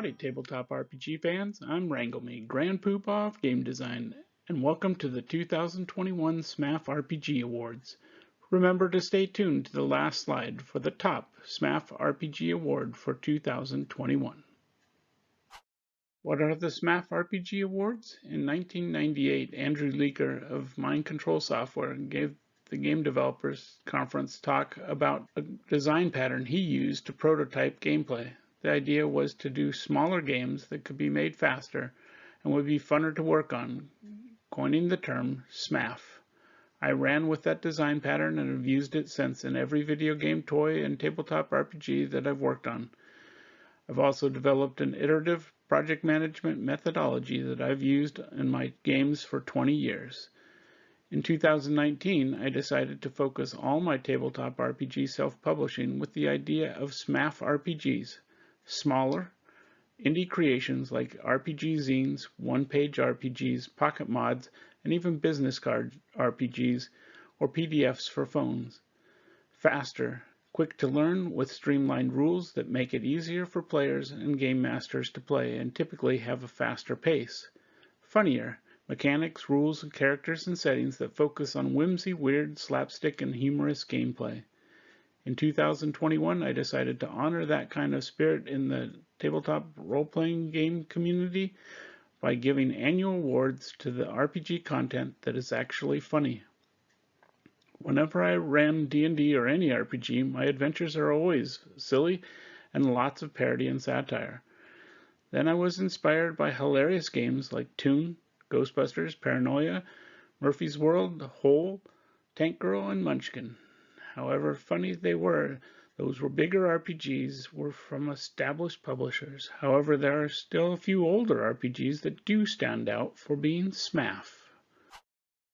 Howdy Tabletop RPG fans, I'm Wrangleme, Grand Poobah of Game Design, and welcome to the 2021 SMAFF RPG Awards. Remember to stay tuned to the last slide for the top SMAFF RPG Award for 2021. What are the SMAFF RPG Awards? In 1998, Andrew Leaker of Mind Control Software gave the Game Developers Conference talk about a design pattern he used to prototype gameplay. The idea was to do smaller games that could be made faster and would be funner to work on, coining the term SMAFF. I ran with that design pattern and have used it since in every video game, toy, and tabletop RPG that I've worked on. I've also developed an iterative project management methodology that I've used in my games for 20 years. In 2019, I decided to focus all my tabletop RPG self-publishing with the idea of SMAFF RPGs. Smaller, indie creations like RPG zines, one-page RPGs, pocket mods, and even business card RPGs or PDFs for phones. Faster, quick to learn with streamlined rules that make it easier for players and game masters to play and typically have a faster pace. Funnier, mechanics, rules, characters, and settings that focus on whimsy, weird, slapstick, and humorous gameplay. In 2021, I decided to honor that kind of spirit in the tabletop role-playing game community by giving annual awards to the RPG content that is actually funny. Whenever I ran D&D or any RPG, my adventures are always silly and lots of parody and satire. Then I was inspired by hilarious games like Toon, Ghostbusters, Paranoia, Murphy's World, Hole, Tank Girl, and Munchkin. However funny they were, those were bigger RPGs were from established publishers. However, there are still a few older RPGs that do stand out for being SMAFF.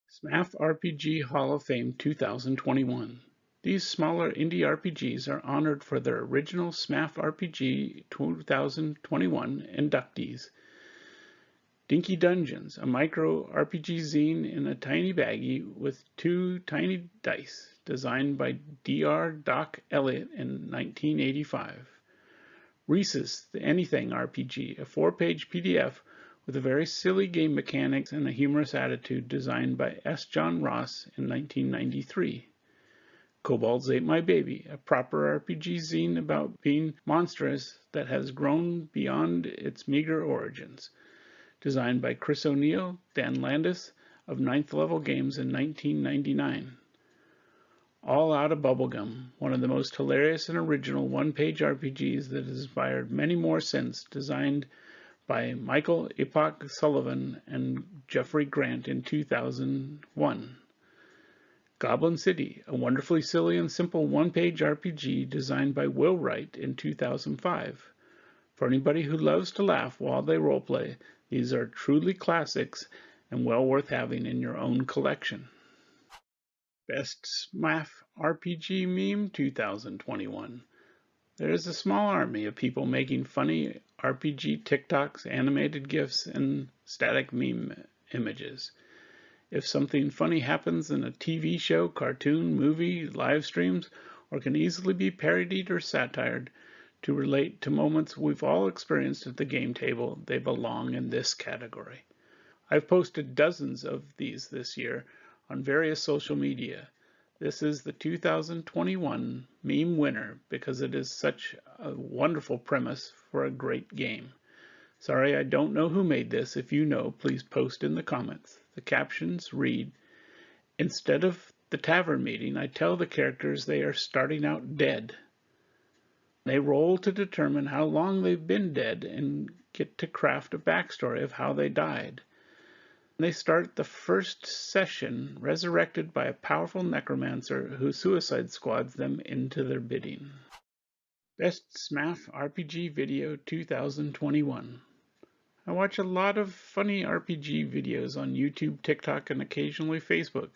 SMAFF RPG Hall of Fame 2021. These smaller indie RPGs are honored for their original SMAFF RPG 2021 inductees. Dinky Dungeons, a micro RPG zine in a tiny baggie with 2 tiny dice, designed by Dr. Doc Elliott in 1985. Reese's, the Anything RPG, a 4-page PDF with a very silly game mechanics and a humorous attitude, designed by S. John Ross in 1993. Kobolds Ate My Baby, a proper RPG zine about being monstrous that has grown beyond its meager origins, designed by Chris O'Neill, Dan Landis of Ninth Level Games in 1999. All Out of Bubblegum, one of the most hilarious and original one-page RPGs that has inspired many more since, designed by Michael Epoch Sullivan and Jeffrey Grant in 2001. Goblin City, a wonderfully silly and simple one-page RPG designed by Will Wright in 2005. For anybody who loves to laugh while they roleplay, these are truly classics and well worth having in your own collection. Best SMAFF RPG Meme 2021. There is a small army of people making funny RPG TikToks, animated GIFs, and static meme images. If something funny happens in a TV show, cartoon, movie, live streams, or can easily be parodied or satired to relate to moments we've all experienced at the game table, they belong in this category. I've posted dozens of these this year on various social media. This is the 2021 meme winner because it is such a wonderful premise for a great game. Sorry, I don't know who made this. If you know, please post in the comments. The captions read, "Instead of the tavern meeting, I tell the characters they are starting out dead. They roll to determine how long they've been dead and get to craft a backstory of how they died. They start the first session resurrected by a powerful necromancer who suicide squads them into their bidding." Best SMAFF RPG Video 2021. I watch a lot of funny RPG videos on YouTube, TikTok, and occasionally Facebook.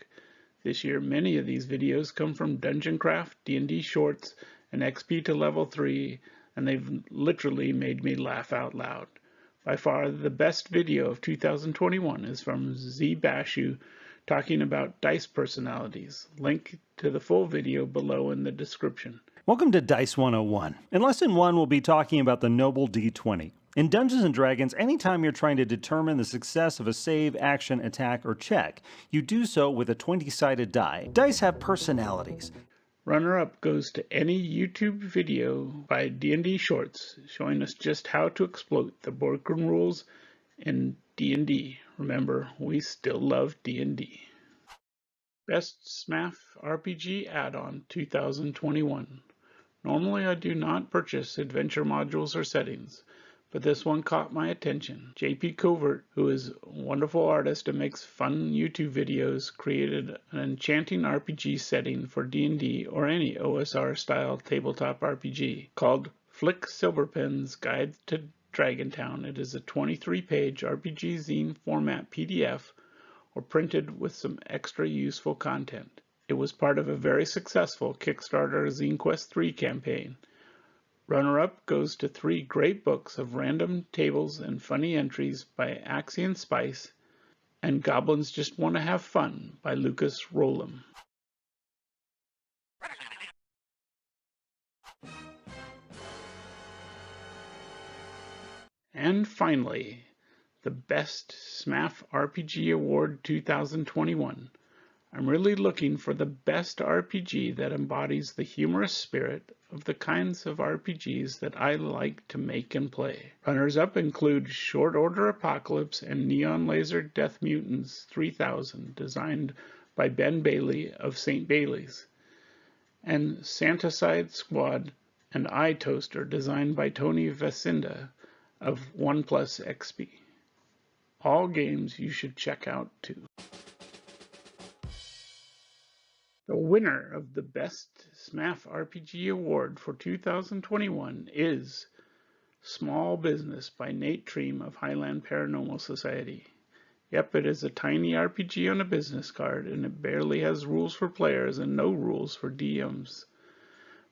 This year, many of these videos come from Dungeon Craft, D&D Shorts, and XP to Level 3, and they've literally made me laugh out loud. By far, the best video of 2021 is from Z Bashu talking about dice personalities. Link to the full video below in the description. Welcome to Dice 101. In Lesson 1, we'll be talking about the Noble D20. In Dungeons & Dragons, anytime you're trying to determine the success of a save, action, attack, or check, you do so with a 20-sided die. Dice have personalities. Runner-up goes to any YouTube video by D&D Shorts showing us just how to exploit the boardroom rules in D&D. Remember, we still love D&D. Best SMAFF RPG Add-on 2021. Normally I do not purchase adventure modules or settings, but this one caught my attention. JP Covert, who is a wonderful artist and makes fun YouTube videos, created an enchanting RPG setting for D&D or any OSR-style tabletop RPG called Flick Silverpen's Guide to Dragontown. It is a 23-page RPG zine format PDF or printed with some extra useful content. It was part of a very successful Kickstarter Zine Quest 3 campaign. Runner-up goes to 3 great books of random tables and funny entries by Axion Spice and Goblins Just Want to Have Fun by Lucas Rolam. And finally, the Best SMAFF RPG Award 2021. I'm really looking for the best RPG that embodies the humorous spirit of the kinds of RPGs that I like to make and play. Runners-up include Short Order Apocalypse and Neon Laser Death Mutants 3000, designed by Ben Bailey of St. Bailey's, and Santicide Squad and Eye Toaster, designed by Tony Vasinda of OnePlus XP. All games you should check out too. The winner of the Best SMAFF RPG Award for 2021 is Small Business by Nate Treem of Highland Paranormal Society. Yep, it is a tiny RPG on a business card, and it barely has rules for players and no rules for DMs.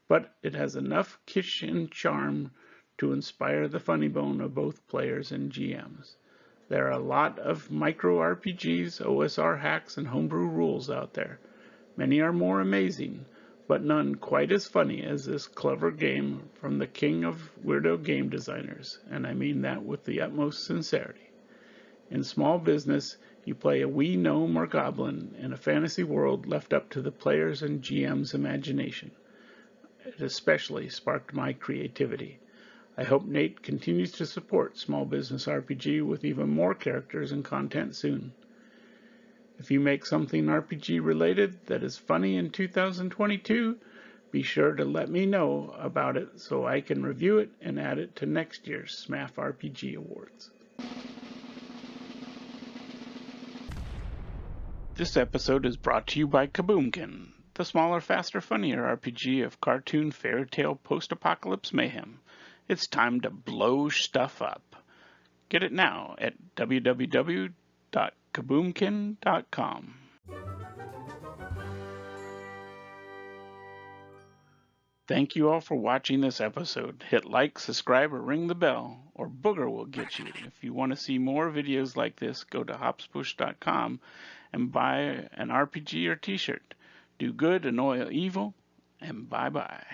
But it has enough kitsch and charm to inspire the funny bone of both players and GMs. There are a lot of micro RPGs, OSR hacks, and homebrew rules out there. Many are more amazing, but none quite as funny as this clever game from the king of weirdo game designers, and I mean that with the utmost sincerity. In Small Business, you play a wee gnome or goblin in a fantasy world left up to the players' and GM's imagination. It especially sparked my creativity. I hope Nate continues to support Small Business RPG with even more characters and content soon. If you make something RPG related that is funny in 2022, be sure to let me know about it so I can review it and add it to next year's SMAFF RPG Awards. This episode is brought to you by Kaboomkin, the smaller, faster, funnier RPG of cartoon fairy tale post-apocalypse mayhem. It's time to blow stuff up. Get it now at www.kaboomkin.com. Thank you all for watching this episode. Hit like, subscribe, or ring the bell, or Booger will get you. If you want to see more videos like this, go to hopspush.com and buy an RPG or t-shirt. Do good, annoy evil, and bye-bye.